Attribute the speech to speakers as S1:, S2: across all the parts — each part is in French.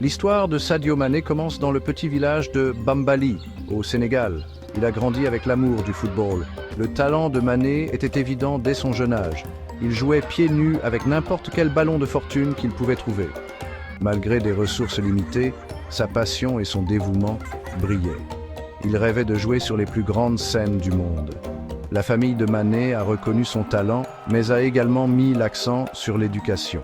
S1: L'histoire de Sadio Mané commence dans le petit village de Bambali, au Sénégal. Il a grandi avec l'amour du football. Le talent de Mané était évident dès son jeune âge. Il jouait pieds nus avec n'importe quel ballon de fortune qu'il pouvait trouver. Malgré des ressources limitées, sa passion et son dévouement brillaient. Il rêvait de jouer sur les plus grandes scènes du monde. La famille de Mané a reconnu son talent, mais a également mis l'accent sur l'éducation.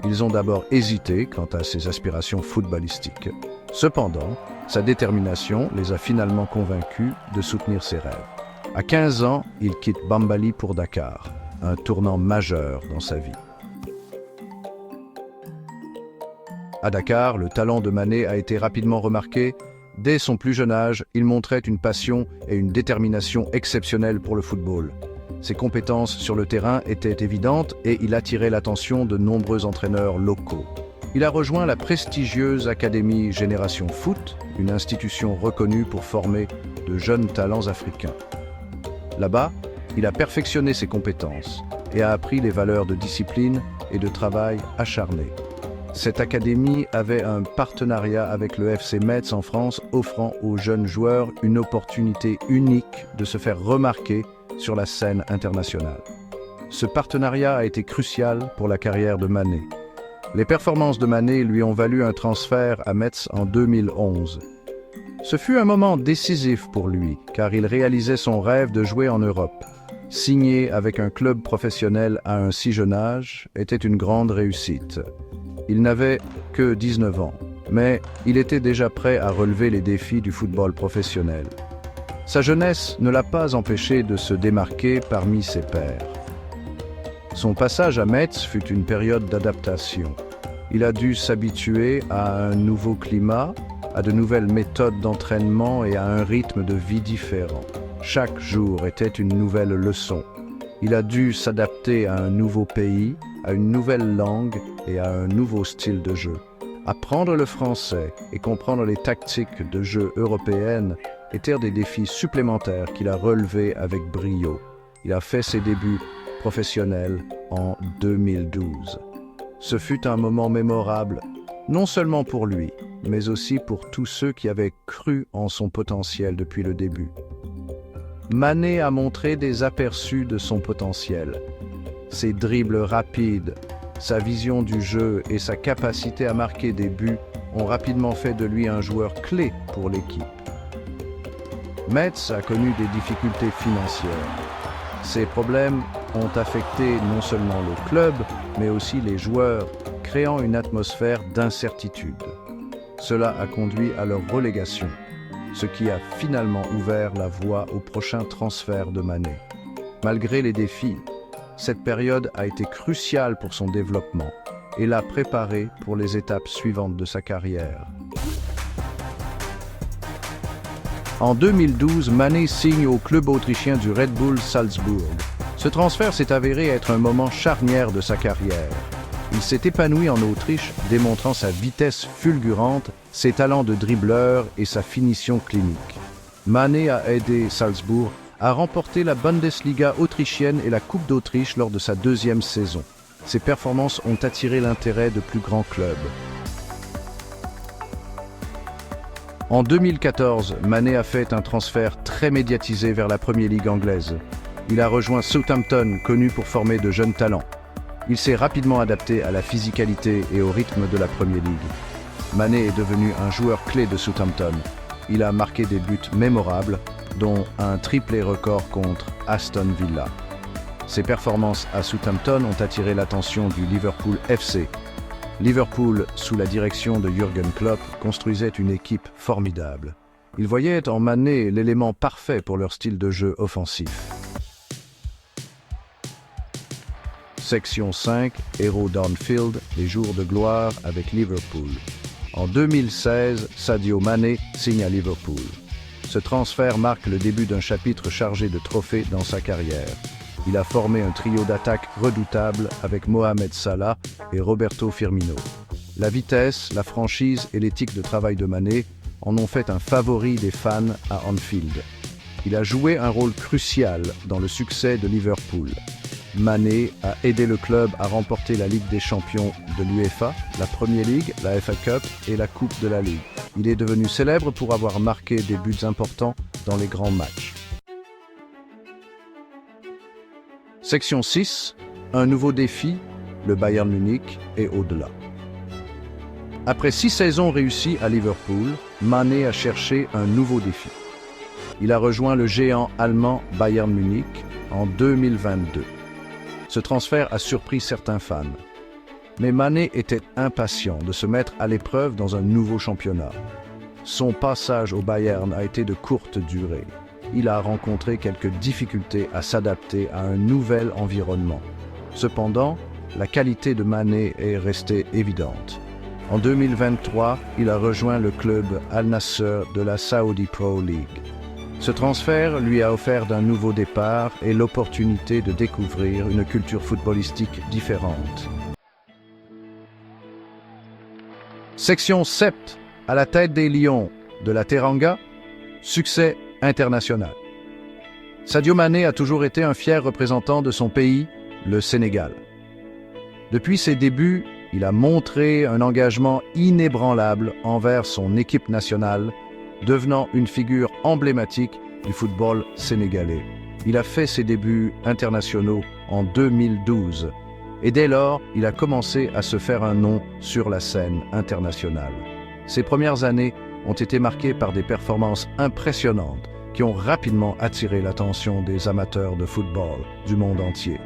S1: Ils ont d'abord hésité quant à ses aspirations footballistiques. Cependant, sa détermination les a finalement convaincus de soutenir ses rêves. À 15 ans, il quitte Bambali pour Dakar, un tournant majeur dans sa vie. À Dakar, le talent de Mané a été rapidement remarqué. Dès son plus jeune âge, il montrait une passion et une détermination exceptionnelles pour le football. Ses compétences sur le terrain étaient évidentes et il attirait l'attention de nombreux entraîneurs locaux. Il a rejoint la prestigieuse Académie Génération Foot, une institution reconnue pour former de jeunes talents africains. Là-bas, il a perfectionné ses compétences et a appris les valeurs de discipline et de travail acharné. Cette académie avait un partenariat avec le FC Metz en France, offrant aux jeunes joueurs une opportunité unique de se faire remarquer sur la scène internationale. Ce partenariat a été crucial pour la carrière de Mané. Les performances de Mané lui ont valu un transfert à Metz en 2011. Ce fut un moment décisif pour lui, car il réalisait son rêve de jouer en Europe. Signer avec un club professionnel à un si jeune âge était une grande réussite. Il n'avait que 19 ans, mais il était déjà prêt à relever les défis du football professionnel. Sa jeunesse ne l'a pas empêché de se démarquer parmi ses pairs. Son passage à Metz fut une période d'adaptation. Il a dû s'habituer à un nouveau climat, à de nouvelles méthodes d'entraînement et à un rythme de vie différent. Chaque jour était une nouvelle leçon. Il a dû s'adapter à un nouveau pays, à une nouvelle langue et à un nouveau style de jeu. Apprendre le français et comprendre les tactiques de jeu européennes étaient des défis supplémentaires qu'il a relevés avec brio. Il a fait ses débuts professionnels en 2012. Ce fut un moment mémorable, non seulement pour lui, mais aussi pour tous ceux qui avaient cru en son potentiel depuis le début. Mané a montré des aperçus de son potentiel. Ses dribbles rapides, sa vision du jeu et sa capacité à marquer des buts ont rapidement fait de lui un joueur clé pour l'équipe. Metz a connu des difficultés financières. Ces problèmes ont affecté non seulement le club, mais aussi les joueurs, créant une atmosphère d'incertitude. Cela a conduit à leur relégation, ce qui a finalement ouvert la voie au prochain transfert de Mané. Malgré les défis, cette période a été cruciale pour son développement et l'a préparé pour les étapes suivantes de sa carrière. En 2012, Mané signe au club autrichien du Red Bull Salzbourg. Ce transfert s'est avéré être un moment charnière de sa carrière. Il s'est épanoui en Autriche, démontrant sa vitesse fulgurante, ses talents de dribbleur et sa finition clinique. Mané a aidé Salzbourg à remporter la Bundesliga autrichienne et la Coupe d'Autriche lors de sa deuxième saison. Ses performances ont attiré l'intérêt de plus grands clubs. En 2014, Mané a fait un transfert très médiatisé vers la Premier League anglaise. Il a rejoint Southampton, connu pour former de jeunes talents. Il s'est rapidement adapté à la physicalité et au rythme de la Premier League. Mané est devenu un joueur clé de Southampton. Il a marqué des buts mémorables, dont un triplé record contre Aston Villa. Ses performances à Southampton ont attiré l'attention du Liverpool FC. Liverpool, sous la direction de Jürgen Klopp, construisait une équipe formidable. Ils voyaient en Mané l'élément parfait pour leur style de jeu offensif. Section 5, Héros d'Anfield, les jours de gloire avec Liverpool. En 2016, Sadio Mané signe à Liverpool. Ce transfert marque le début d'un chapitre chargé de trophées dans sa carrière. Il a formé un trio d'attaque redoutable avec Mohamed Salah et Roberto Firmino. La vitesse, la franchise et l'éthique de travail de Mané en ont fait un favori des fans à Anfield. Il a joué un rôle crucial dans le succès de Liverpool. Mané a aidé le club à remporter la Ligue des champions de l'UEFA, la Premier League, la FA Cup et la Coupe de la Ligue. Il est devenu célèbre pour avoir marqué des buts importants dans les grands matchs. Section 6. Un nouveau défi, le Bayern Munich et au-delà. Après 6 saisons réussies à Liverpool, Mané a cherché un nouveau défi. Il a rejoint le géant allemand Bayern Munich en 2022. Ce transfert a surpris certains fans. Mais Mané était impatient de se mettre à l'épreuve dans un nouveau championnat. Son passage au Bayern a été de courte durée. Il a rencontré quelques difficultés à s'adapter à un nouvel environnement. Cependant, la qualité de Mané est restée évidente. En 2023, il a rejoint le club Al Nassr de la Saudi Pro League. Ce transfert lui a offert d'un nouveau départ et l'opportunité de découvrir une culture footballistique différente. Section 7. À la tête des Lions de la Teranga, succès international. Sadio Mané a toujours été un fier représentant de son pays, le Sénégal. Depuis ses débuts, il a montré un engagement inébranlable envers son équipe nationale, devenant une figure emblématique du football sénégalais. Il a fait ses débuts internationaux en 2012 et dès lors, il a commencé à se faire un nom sur la scène internationale. Ses premières années ont été marquées par des performances impressionnantes qui ont rapidement attiré l'attention des amateurs de football du monde entier.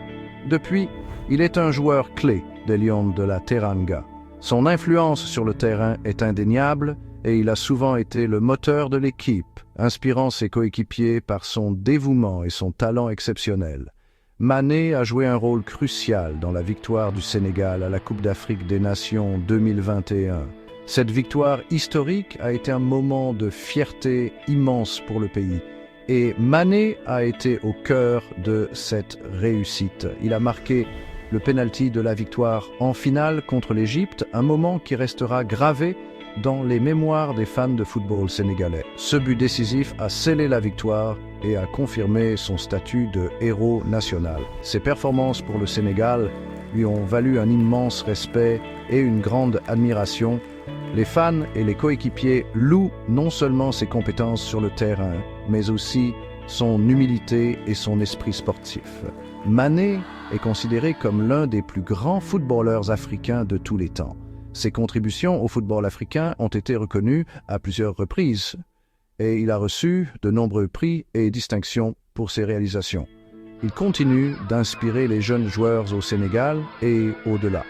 S1: Depuis, il est un joueur clé des Lions de la Teranga. Son influence sur le terrain est indéniable et il a souvent été le moteur de l'équipe, inspirant ses coéquipiers par son dévouement et son talent exceptionnel. Mané a joué un rôle crucial dans la victoire du Sénégal à la Coupe d'Afrique des Nations 2021. Cette victoire historique a été un moment de fierté immense pour le pays. Et Mané a été au cœur de cette réussite. Il a marqué le pénalty de la victoire en finale contre l'Égypte, un moment qui restera gravé dans les mémoires des fans de football sénégalais. Ce but décisif a scellé la victoire et a confirmé son statut de héros national. Ses performances pour le Sénégal lui ont valu un immense respect et une grande admiration. Les fans et les coéquipiers louent non seulement ses compétences sur le terrain, mais aussi son humilité et son esprit sportif. Mané est considéré comme l'un des plus grands footballeurs africains de tous les temps. Ses contributions au football africain ont été reconnues à plusieurs reprises et il a reçu de nombreux prix et distinctions pour ses réalisations. Il continue d'inspirer les jeunes joueurs au Sénégal et au-delà.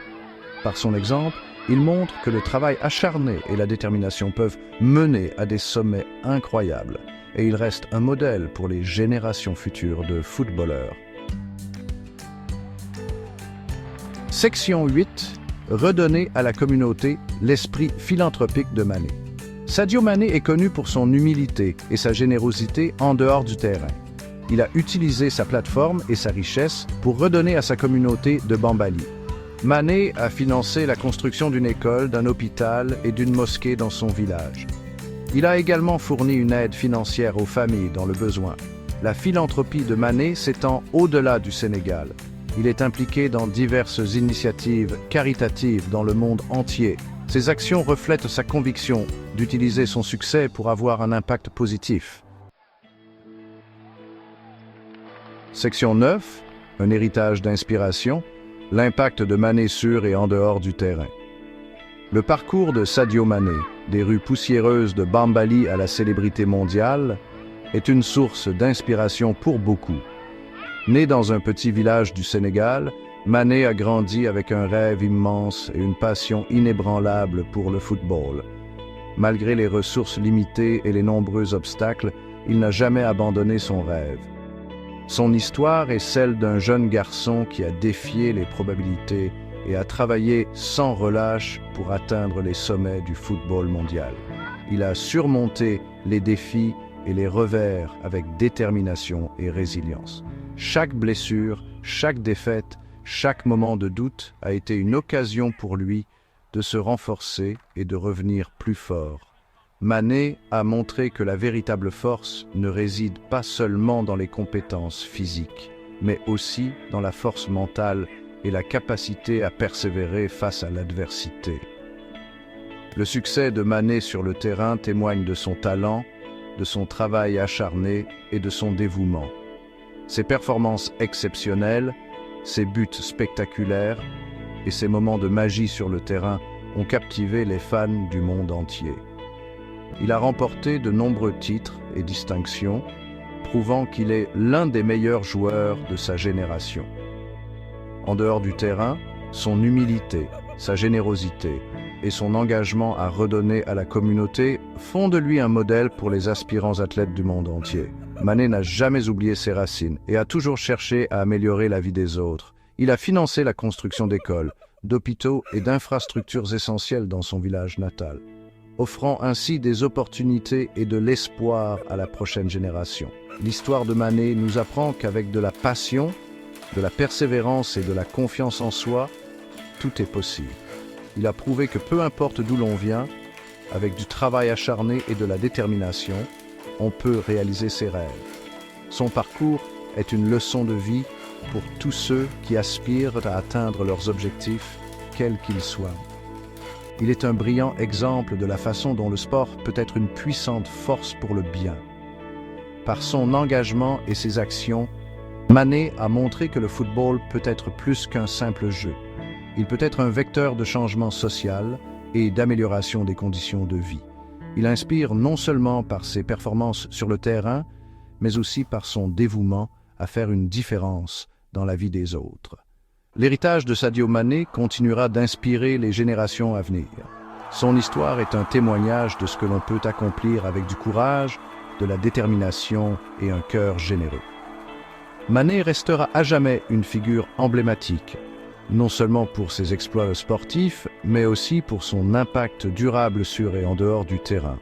S1: Par son exemple, il montre que le travail acharné et la détermination peuvent mener à des sommets incroyables et il reste un modèle pour les générations futures de footballeurs. Section 8. Redonner à la communauté l'esprit philanthropique de Mané. Sadio Mané est connu pour son humilité et sa générosité en dehors du terrain. Il a utilisé sa plateforme et sa richesse pour redonner à sa communauté de Bambali. Mané a financé la construction d'une école, d'un hôpital et d'une mosquée dans son village. Il a également fourni une aide financière aux familles dans le besoin. La philanthropie de Mané s'étend au-delà du Sénégal. Il est impliqué dans diverses initiatives caritatives dans le monde entier. Ses actions reflètent sa conviction d'utiliser son succès pour avoir un impact positif. Section 9. Un héritage d'inspiration. L'impact de Mané sur et en dehors du terrain. Le parcours de Sadio Mané, des rues poussiéreuses de Bambali à la célébrité mondiale, est une source d'inspiration pour beaucoup. Né dans un petit village du Sénégal, Mané a grandi avec un rêve immense et une passion inébranlable pour le football. Malgré les ressources limitées et les nombreux obstacles, il n'a jamais abandonné son rêve. Son histoire est celle d'un jeune garçon qui a défié les probabilités et a travaillé sans relâche pour atteindre les sommets du football mondial. Il a surmonté les défis et les revers avec détermination et résilience. Chaque blessure, chaque défaite, chaque moment de doute a été une occasion pour lui de se renforcer et de revenir plus fort. Mané a montré que la véritable force ne réside pas seulement dans les compétences physiques, mais aussi dans la force mentale et la capacité à persévérer face à l'adversité. Le succès de Mané sur le terrain témoigne de son talent, de son travail acharné et de son dévouement. Ses performances exceptionnelles, ses buts spectaculaires et ses moments de magie sur le terrain ont captivé les fans du monde entier. Il a remporté de nombreux titres et distinctions, prouvant qu'il est l'un des meilleurs joueurs de sa génération. En dehors du terrain, son humilité, sa générosité et son engagement à redonner à la communauté font de lui un modèle pour les aspirants athlètes du monde entier. Mané n'a jamais oublié ses racines et a toujours cherché à améliorer la vie des autres. Il a financé la construction d'écoles, d'hôpitaux et d'infrastructures essentielles dans son village natal, offrant ainsi des opportunités et de l'espoir à la prochaine génération. L'histoire de Mané nous apprend qu'avec de la passion, de la persévérance et de la confiance en soi, tout est possible. Il a prouvé que peu importe d'où l'on vient, avec du travail acharné et de la détermination, on peut réaliser ses rêves. Son parcours est une leçon de vie pour tous ceux qui aspirent à atteindre leurs objectifs, quels qu'ils soient. Il est un brillant exemple de la façon dont le sport peut être une puissante force pour le bien. Par son engagement et ses actions, Mané a montré que le football peut être plus qu'un simple jeu. Il peut être un vecteur de changement social et d'amélioration des conditions de vie. Il inspire non seulement par ses performances sur le terrain, mais aussi par son dévouement à faire une différence dans la vie des autres. L'héritage de Sadio Mané continuera d'inspirer les générations à venir. Son histoire est un témoignage de ce que l'on peut accomplir avec du courage, de la détermination et un cœur généreux. Mané restera à jamais une figure emblématique, non seulement pour ses exploits sportifs, mais aussi pour son impact durable sur et en dehors du terrain.